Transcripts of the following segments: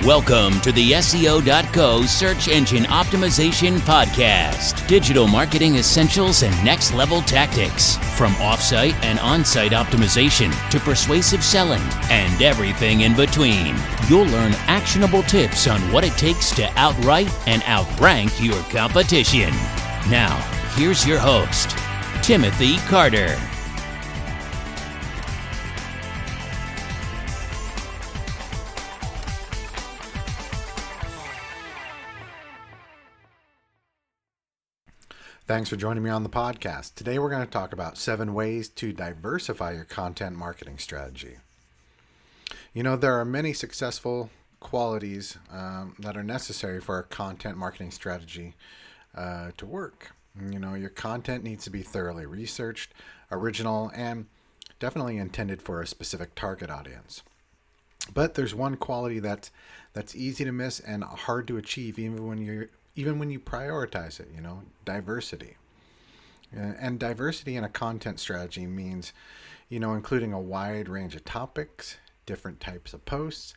Welcome to the SEO.co Search Engine Optimization Podcast. Digital marketing essentials and next level tactics. From offsite and on-site optimization to persuasive selling and everything in between. You'll learn actionable tips on what it takes to outright and outrank your competition. Now, here's your host, Timothy Carter. Thanks for joining me on the podcast. Today we're going to talk about 7 ways to diversify your content marketing strategy. You know, there are many successful qualities that are necessary for a content marketing strategy to work. You know, your content needs to be thoroughly researched, original, and definitely intended for a specific target audience. But there's one quality that's easy to miss and hard to achieve even when you prioritize it, diversity. And diversity in a content strategy means, including a wide range of topics, different types of posts,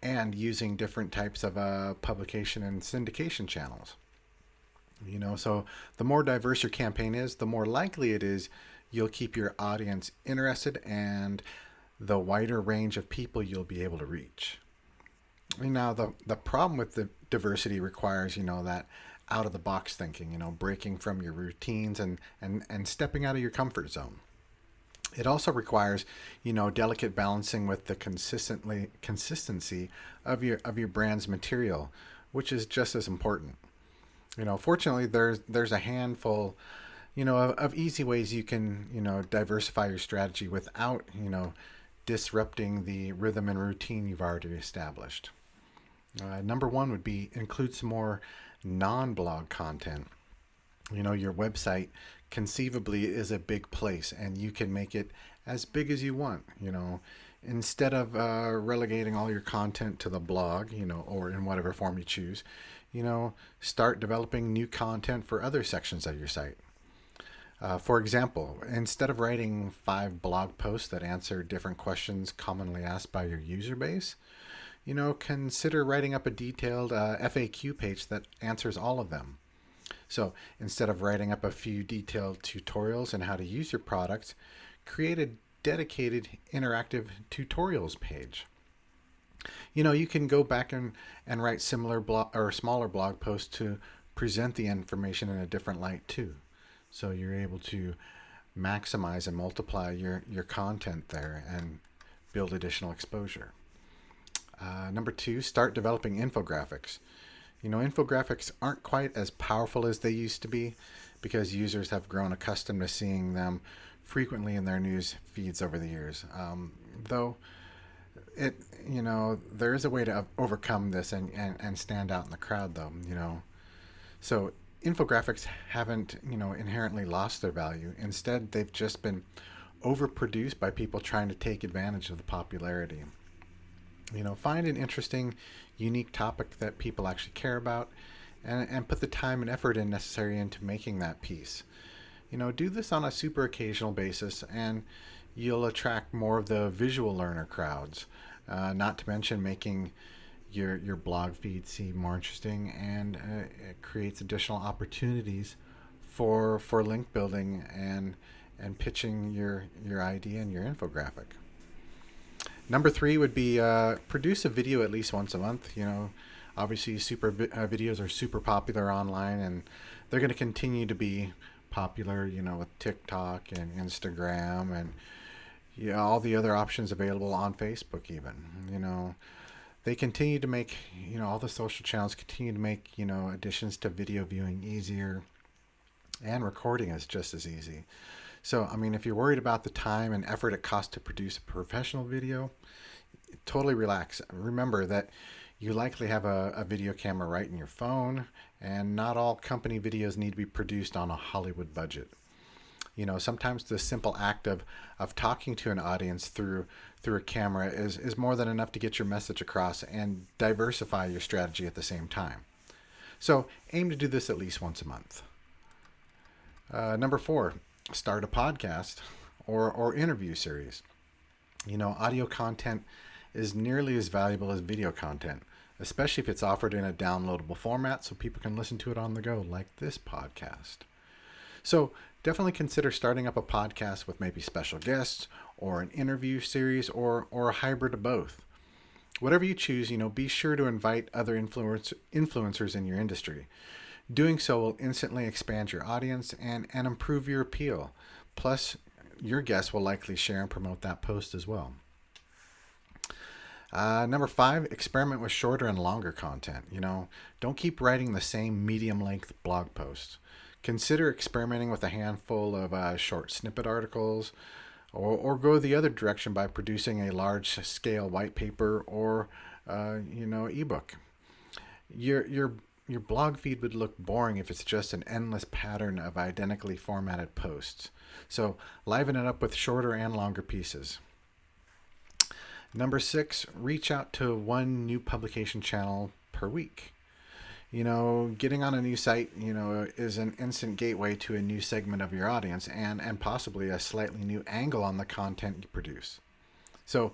and using different types of publication and syndication channels. So the more diverse your campaign is, the more likely it is you'll keep your audience interested and the wider range of people you'll be able to reach. Now, the problem with the diversity requires, that out-of-the-box thinking, breaking from your routines and stepping out of your comfort zone. It also requires, delicate balancing with the consistency of your brand's material, which is just as important. Fortunately, there's a handful, of easy ways you can, diversify your strategy without, disrupting the rhythm and routine you've already established. Number 1 would be include some more non-blog content. Your website conceivably is a big place and you can make it as big as you want. Instead of relegating all your content to the blog, or in whatever form you choose, start developing new content for other sections of your site. For example, instead of writing 5 blog posts that answer different questions commonly asked by your user base, consider writing up a detailed FAQ page that answers all of them. So instead of writing up a few detailed tutorials on how to use your products, create a dedicated interactive tutorials page. You can go back and write similar smaller blog posts to present the information in a different light too. So you're able to maximize and multiply your content there and build additional exposure. Number 2, start developing infographics. Infographics aren't quite as powerful as they used to be because users have grown accustomed to seeing them frequently in their news feeds over the years. Though there is a way to overcome this and stand out in the crowd though, So infographics haven't, inherently lost their value. Instead, they've just been overproduced by people trying to take advantage of the popularity. Find an interesting, unique topic that people actually care about and put the time and effort necessary into making that piece. Do this on a super occasional basis and you'll attract more of the visual learner crowds, not to mention making your blog feed seem more interesting, and it creates additional opportunities for link building and pitching your idea and your infographic. Number 3 would be produce a video at least once a month. Obviously videos are super popular online and they're going to continue to be popular, with TikTok and Instagram and all the other options available on Facebook even. They continue to make, all the social channels continue to make, additions to video viewing easier, and recording is just as easy. So, if you're worried about the time and effort it costs to produce a professional video, totally relax. Remember that you likely have a video camera right in your phone, and not all company videos need to be produced on a Hollywood budget. Sometimes the simple act of talking to an audience through a camera is more than enough to get your message across and diversify your strategy at the same time. So aim to do this at least once a month. Number 4, start a podcast or interview series. Audio content is nearly as valuable as video content, especially if it's offered in a downloadable format so people can listen to it on the go, like this podcast. So definitely consider starting up a podcast with maybe special guests or an interview series or a hybrid of both. Whatever you choose, be sure to invite other influencers in your industry. Doing so will instantly expand your audience and improve your appeal. Plus, your guests will likely share and promote that post as well. Number 5, experiment with shorter and longer content. Don't keep writing the same medium-length blog posts. Consider experimenting with a handful of short snippet articles, or go the other direction by producing a large-scale white paper or ebook. Your blog feed would look boring if it's just an endless pattern of identically formatted posts. So liven it up with shorter and longer pieces. Number 6, reach out to one new publication channel per week. Getting on a new site, is an instant gateway to a new segment of your audience and possibly a slightly new angle on the content you produce. So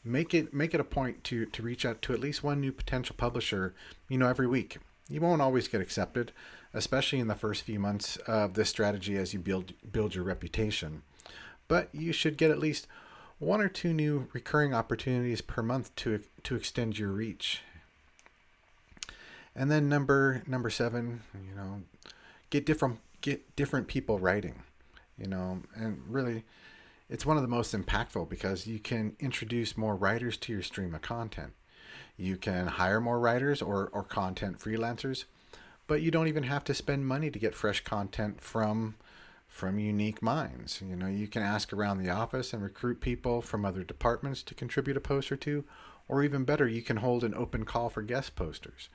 make it a point to reach out to at least one new potential publisher, every week. You won't always get accepted, especially in the first few months of this strategy as you build your reputation. But you should get at least 1 or 2 new recurring opportunities per month to extend your reach. And then number 7, get different people writing, and really it's one of the most impactful because you can introduce more writers to your stream of content. You can hire more writers or content freelancers, but you don't even have to spend money to get fresh content from unique minds. You can ask around the office and recruit people from other departments to contribute a post or two, or even better, you can hold an open call for guest posters.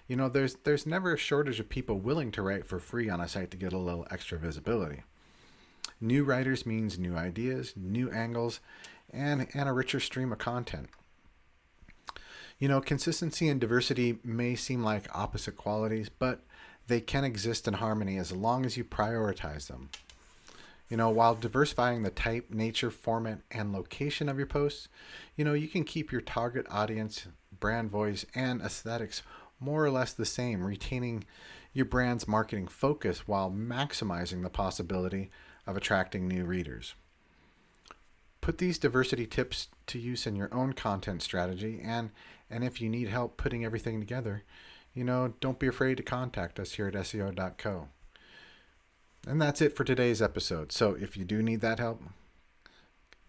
There's never a shortage of people willing to write for free on a site to get a little extra visibility. New writers means new ideas, new angles, and a richer stream of content. Consistency and diversity may seem like opposite qualities, but they can exist in harmony as long as you prioritize them. While diversifying the type, nature, format, and location of your posts, you can keep your target audience, brand voice, and aesthetics more or less the same, retaining your brand's marketing focus while maximizing the possibility of attracting new readers. Put these diversity tips to use in your own content strategy, and if you need help putting everything together, don't be afraid to contact us here at SEO.co. And that's it for today's episode. So if you do need that help,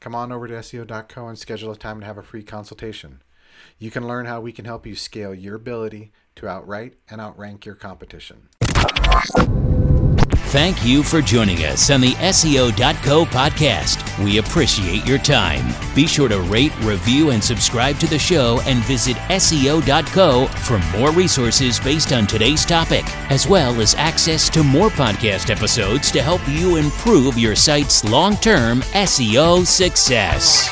come on over to SEO.co and schedule a time to have a free consultation. You can learn how we can help you scale your ability to outwrite and outrank your competition. Thank you for joining us on the SEO.co podcast. We appreciate your time. Be sure to rate, review, and subscribe to the show and visit SEO.co for more resources based on today's topic, as well as access to more podcast episodes to help you improve your site's long-term SEO success.